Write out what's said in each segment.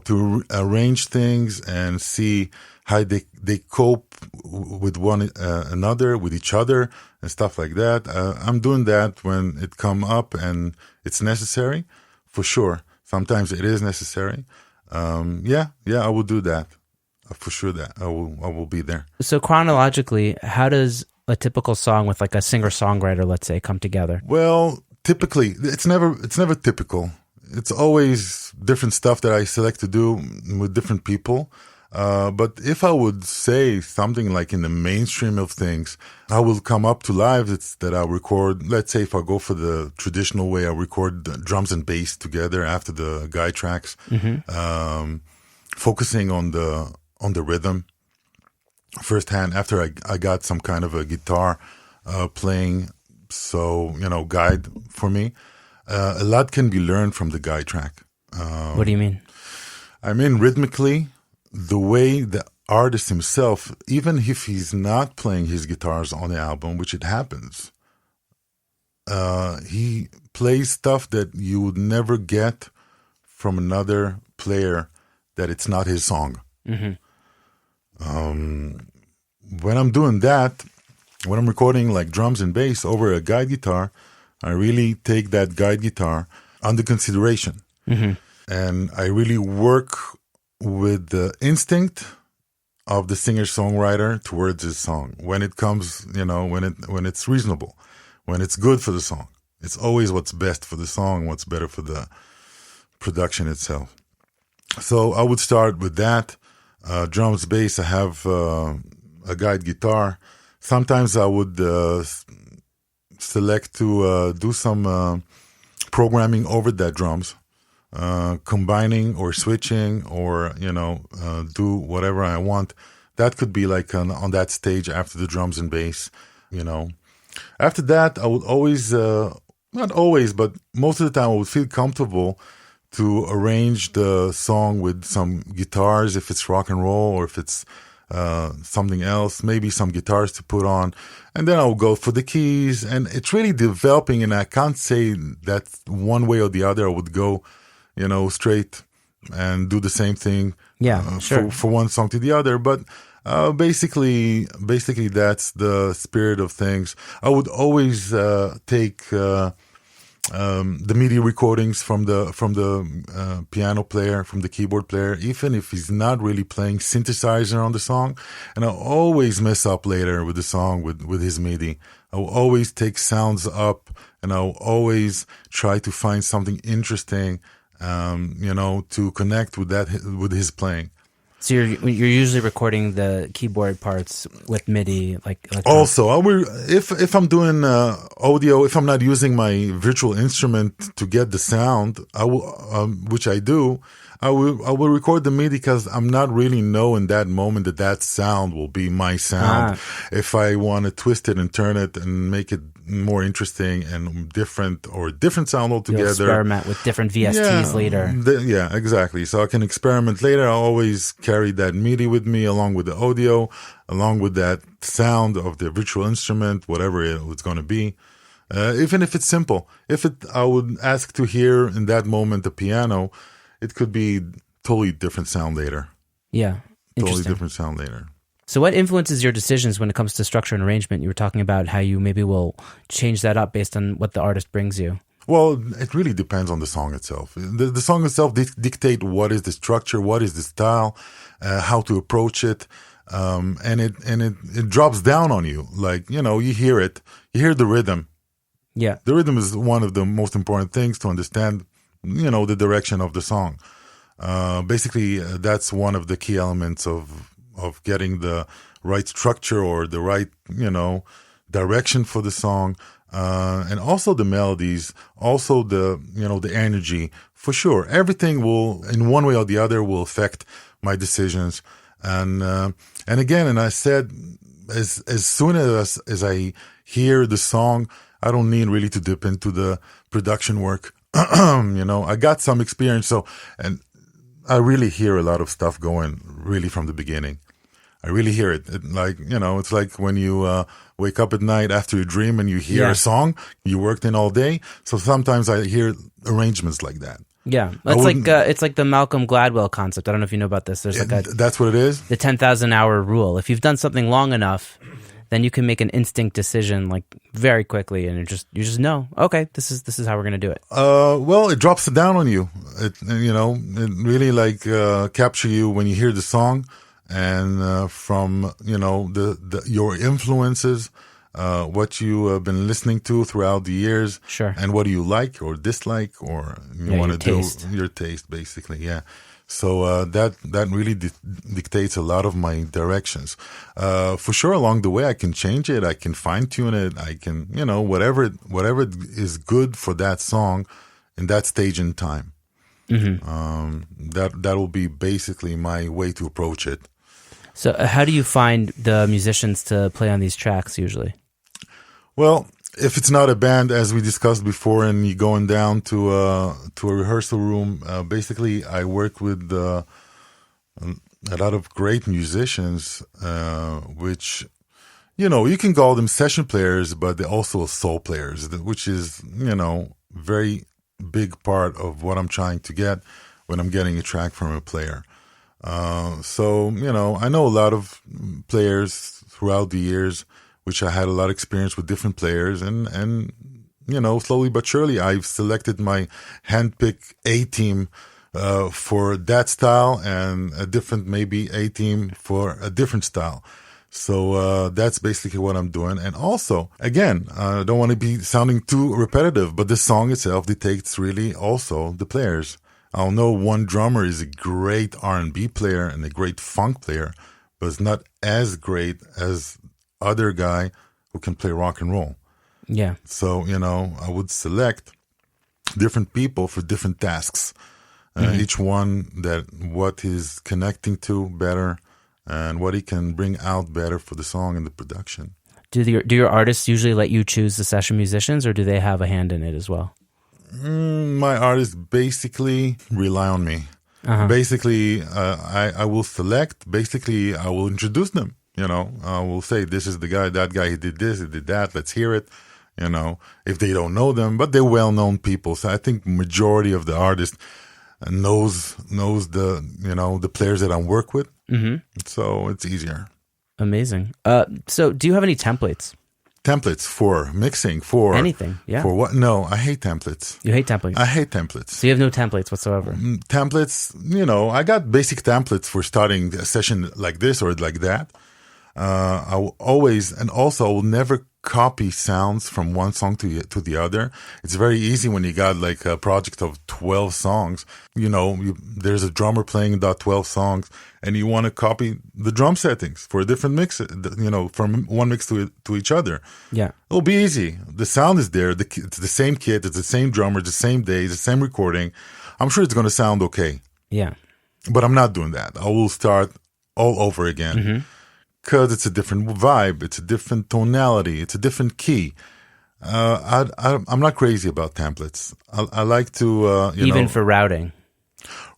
to arrange things and see how they cope with one another, with each other, and stuff like that. I'm doing that when it come up and it's necessary, for sure. Sometimes it is necessary. I will do that. For sure that I will be there. So chronologically, how does a typical song with like a singer-songwriter, let's say, come together? Well, typically, it's never typical. It's always different stuff that I select to do with different people. But if I would say something like in the mainstream of things, I will come up to live that I record. Let's say if I go for the traditional way, I record the drums and bass together after the guide tracks, focusing on the rhythm firsthand after I got some kind of a guitar playing. So, guide for me. A lot can be learned from the guide track. What do you mean? I mean, rhythmically, the way the artist himself, even if he's not playing his guitars on the album, which it happens, he plays stuff that you would never get from another player, that it's not his song. When I'm doing that, when I'm recording like drums and bass over a guide guitar, I really take that guide guitar under consideration. And I really work with the instinct of the singer-songwriter towards his song. When it comes, when it's reasonable, when it's good for the song. It's always what's best for the song, what's better for the production itself. So I would start with that. Drums, bass, I have a guide guitar. Sometimes I would select to do some programming over that drums, combining or switching or, do whatever I want. That could be like on that stage after the drums and bass, After that, I would always, not always, but most of the time I would feel comfortable to arrange the song with some guitars, if it's rock and roll or if it's something else, maybe some guitars to put on. And then I'll go for the keys. And it's really developing, and I can't say that one way or the other. I would go, straight and do the same thing for one song to the other. But basically that's the spirit of things. I would always take the MIDI recordings from the piano player, from the keyboard player, even if he's not really playing synthesizer on the song. And I'll always mess up later with the song with his MIDI. I'll always take sounds up, and I'll always try to find something interesting, to connect with his playing. So you're usually recording the keyboard parts with MIDI, like also, if I'm doing audio, if I'm not using my virtual instrument to get the sound, I will, which I do. I will record the MIDI because I'm not really know in that moment that sound will be my sound. If I want to twist it and turn it and make it more interesting and different sound altogether. You'll experiment with different VSTs later. Exactly. So I can experiment later. I always carry that MIDI with me along with the audio, along with that sound of the virtual instrument, whatever it's going to be. Even if it's simple. I would ask to hear in that moment the piano, it could be totally different sound later. Yeah. Totally different sound later. So what influences your decisions when it comes to structure and arrangement? You were talking about how you maybe will change that up based on what the artist brings you. Well, it really depends on the song itself. The song itself dictate what is the structure, what is the style, how to approach it. And it drops down on you. Like, you hear it. You hear the rhythm. Yeah. The rhythm is one of the most important things to understand, the direction of the song. Basically, that's one of the key elements of getting the right structure or the right, direction for the song. And also the melodies, also the energy, for sure. Everything will, in one way or the other, will affect my decisions. And again, and I said, as soon as I hear the song, I don't need really to dip into the production work. I got some experience. And I really hear a lot of stuff going really from the beginning. I really hear it. It's like when you wake up at night after a dream and you hear a song you worked in all day. So sometimes I hear arrangements like that. Yeah, it's like the Malcolm Gladwell concept. I don't know if you know about this. There's that's what it is. The 10,000 hour rule. If you've done something long enough, then you can make an instinct decision like very quickly, and you just know, okay, this is how we're gonna do it. Well, it drops it down on you. It really like capture you when you hear the song, and from your influences, what you have been listening to throughout the years, sure, and what do you like or dislike, or you want to do your taste, basically, yeah. So that really dictates a lot of my directions. For sure, along the way, I can change it. I can fine tune it. I can, whatever is good for that song in that stage in time. Mm-hmm. That will be basically my way to approach it. So, how do you find the musicians to play on these tracks usually? Well, if it's not a band, as we discussed before, and you're going down to a rehearsal room, basically I work with a lot of great musicians, which, you can call them session players, but they're also soul players, which is, very big part of what I'm trying to get when I'm getting a track from a player. So, I know a lot of players throughout the years, which I had a lot of experience with different players, and slowly but surely I've selected my handpicked A-team for that style, and a different maybe A-team for a different style. So that's basically what I'm doing. And also, again, I don't want to be sounding too repetitive, but the song itself dictates really also the players. I'll know one drummer is a great R&B player and a great funk player, but it's not as great as other guy who can play rock and roll. Yeah. So, I would select different people for different tasks. Each one what he's connecting to better and what he can bring out better for the song and the production. Do your artists usually let you choose the session musicians, or do they have a hand in it as well? My artists basically rely on me. Uh-huh. Basically, I will select. Basically, I will introduce them. I will say, this is the guy, that guy, he did this, he did that, let's hear it. If they don't know them, but they're well-known people. So I think majority of the artists knows the players that I work with. Mm-hmm. So it's easier. Amazing. So do you have any templates? Templates for mixing, for anything, yeah. For what? No, I hate templates. You hate templates? I hate templates. So you have no templates whatsoever? Templates, I got basic templates for starting a session like this or like that. I will always, and also I will never copy sounds from one song to the other. It's very easy when you got like a project of 12 songs. There's a drummer playing that 12 songs, and you want to copy the drum settings for a different mix, from one mix to each other. Yeah. It'll be easy. The sound is there. It's the same kit. It's the same drummer, the same days, the same recording. I'm sure it's going to sound okay. Yeah. But I'm not doing that. I will start all over again. Mm-hmm. Because it's a different vibe, it's a different tonality, it's a different key. I'm not crazy about templates. I like to, even for routing.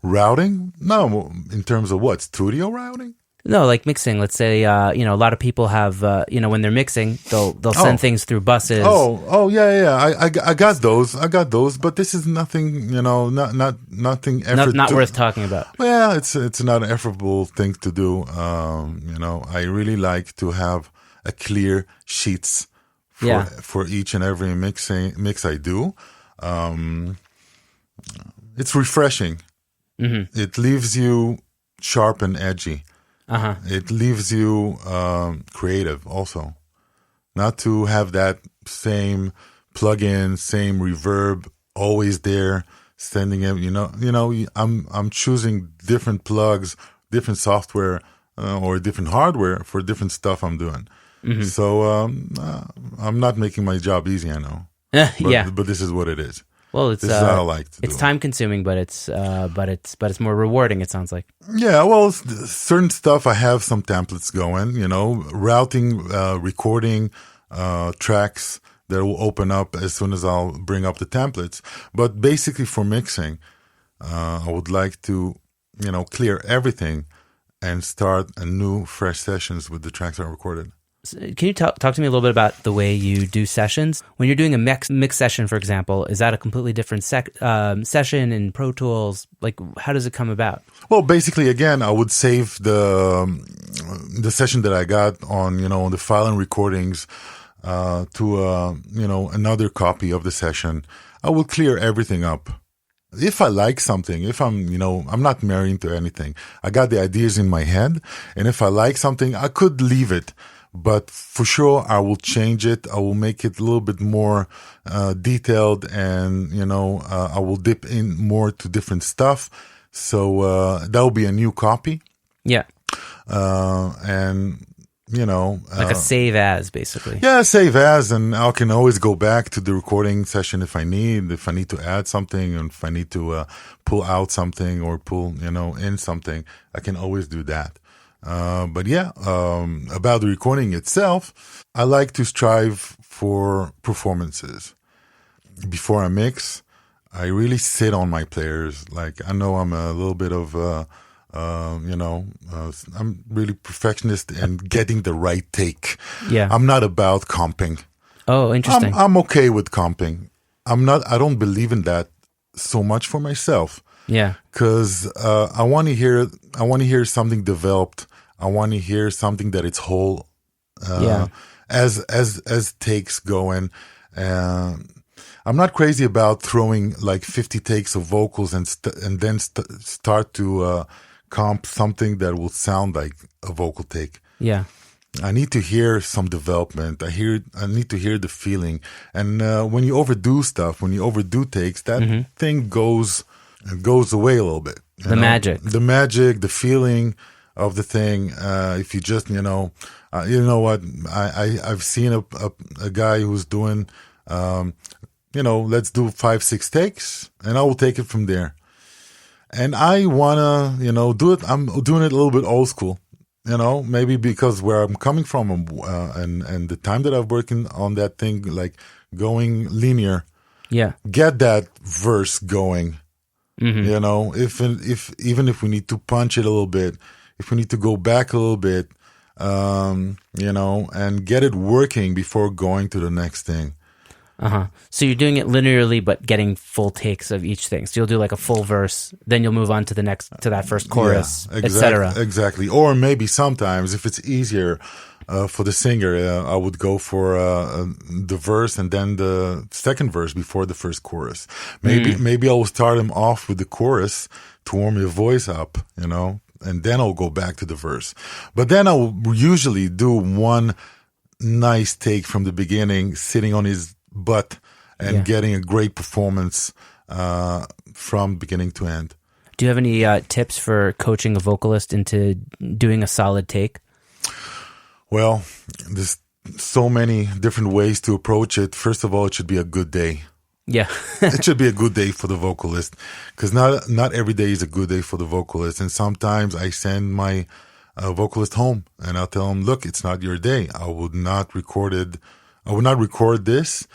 Routing? No, in terms of what? Studio routing? No, like mixing. Let's say, a lot of people have, when they're mixing, they'll send things through buses. Oh, yeah. I got those, but this is nothing, nothing effort. Not worth talking about. Well, it's not an effortful thing to do. I really like to have a clear sheets for each and every mix I do. It's refreshing. Mm-hmm. It leaves you sharp and edgy. Uh-huh. It leaves you creative also. Not to have that same plug-in, same reverb always there, sending it. I'm choosing different plugs, different software, or different hardware for different stuff I'm doing. Mm-hmm. So I'm not making my job easy, I know. But this is what it is. Well, this is what I like to do. It's time consuming, but it's more rewarding. It sounds like. Yeah, well, certain stuff I have some templates going. Routing, recording tracks that will open up as soon as I'll bring up the templates. But basically, for mixing, I would like to clear everything and start a new fresh sessions with the tracks I recorded. Can you talk to me a little bit about the way you do sessions? When you're doing a mix session, for example, is that a completely different session in Pro Tools? Like, how does it come about? Well, basically, again, I would save the session that I got on, on the file and recordings to, another copy of the session. I will clear everything up. If I like something, if I'm not married to anything, I got the ideas in my head, and if I like something, I could leave it. But for sure, I will change it. I will make it a little bit more detailed, and I will dip in more to different stuff. So that will be a new copy. Yeah, and like a save as, basically. Yeah, save as, and I can always go back to the recording session if I need to add something, and if I need to pull out something or pull in something, I can always do that. But yeah, about the recording itself, I like to strive for performances. Before I mix, I really sit on my players. Like, I know I'm a little bit of, I'm really perfectionist in getting the right take. Yeah. I'm not about comping. Oh, interesting. I'm okay with comping. I don't believe in that so much for myself. Yeah. Because I want to hear something developed. I want to hear something that it's whole, as takes going. I'm not crazy about throwing like 50 takes of vocals and then start to comp something that will sound like a vocal take. Yeah. I need to hear some development. I need to hear the feeling. And when you overdo stuff, when you overdo takes, that thing goes away a little bit. The magic, the feeling of the thing. If you just, what, I've seen a guy who's doing, let's do 5-6 takes, and I will take it from there. And I wanna, do it. I'm doing it a little bit old school, maybe because where I'm coming from, and the time that I've working on that thing, like going linear. Yeah. Get that verse going. If even if we need to punch it a little bit, if we need to go back a little bit, and get it working before going to the next thing. So you're doing it linearly, but getting full takes of each thing. So you'll do like a full verse, then you'll move on to that first chorus, etc. Exactly. Or maybe sometimes, if it's easier for the singer, I would go for the verse and then the second verse before the first chorus. Maybe I'll start him off with the chorus to warm your voice up, and then I'll go back to the verse. But then I'll usually do one nice take from the beginning, sitting on his butt and getting a great performance from beginning to end. Do you have any tips for coaching a vocalist into doing a solid take? Well, there's so many different ways to approach it. First of all, it should be a good day. Yeah. It should be a good day for the vocalist, because not every day is a good day for the vocalist. And sometimes I send my vocalist home and I'll tell him, look, it's not your day. I would not record this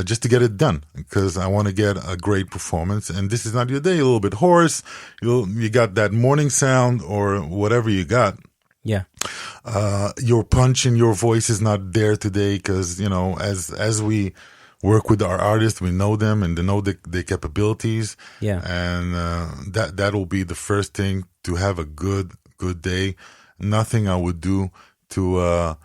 just to get it done, because I want to get a great performance. And this is not your day. A little bit hoarse. You got that morning sound or whatever you got. Yeah. Your punch in your voice is not there today, because, as we work with our artists, we know them and they know their capabilities. Yeah. And that will be the first thing to have a good day. Nothing I would do to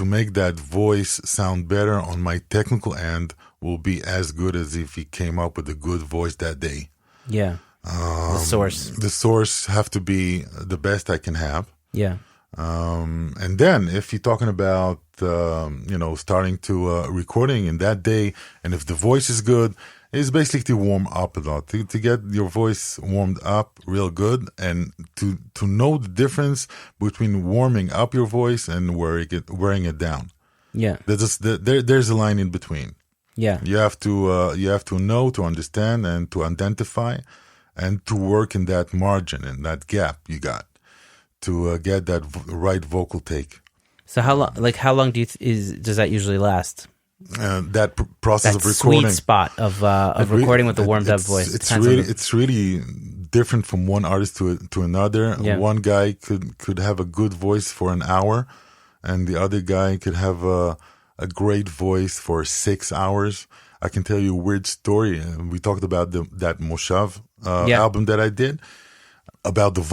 make that voice sound better on my technical end will be as good as if he came up with a good voice that day. Yeah. The source have to be the best I can have. Yeah. And then if you're talking about, starting to recording in that day, and if the voice is good, it's basically to warm up a lot, to get your voice warmed up real good, and to know the difference between warming up your voice and wearing it down. Yeah. There's a line in between. Yeah. You have to know, to understand, and to identify, and to work in that margin, in that gap you got, to get that right vocal take. So how long does that usually last? That process of recording, sweet spot of recording with the warmed up voice. It's really different from one artist to another. Yeah. One guy could have a good voice for an hour, and the other guy could have a great voice for 6 hours. I can tell you a weird story. We talked about that Moshav album that I did, about the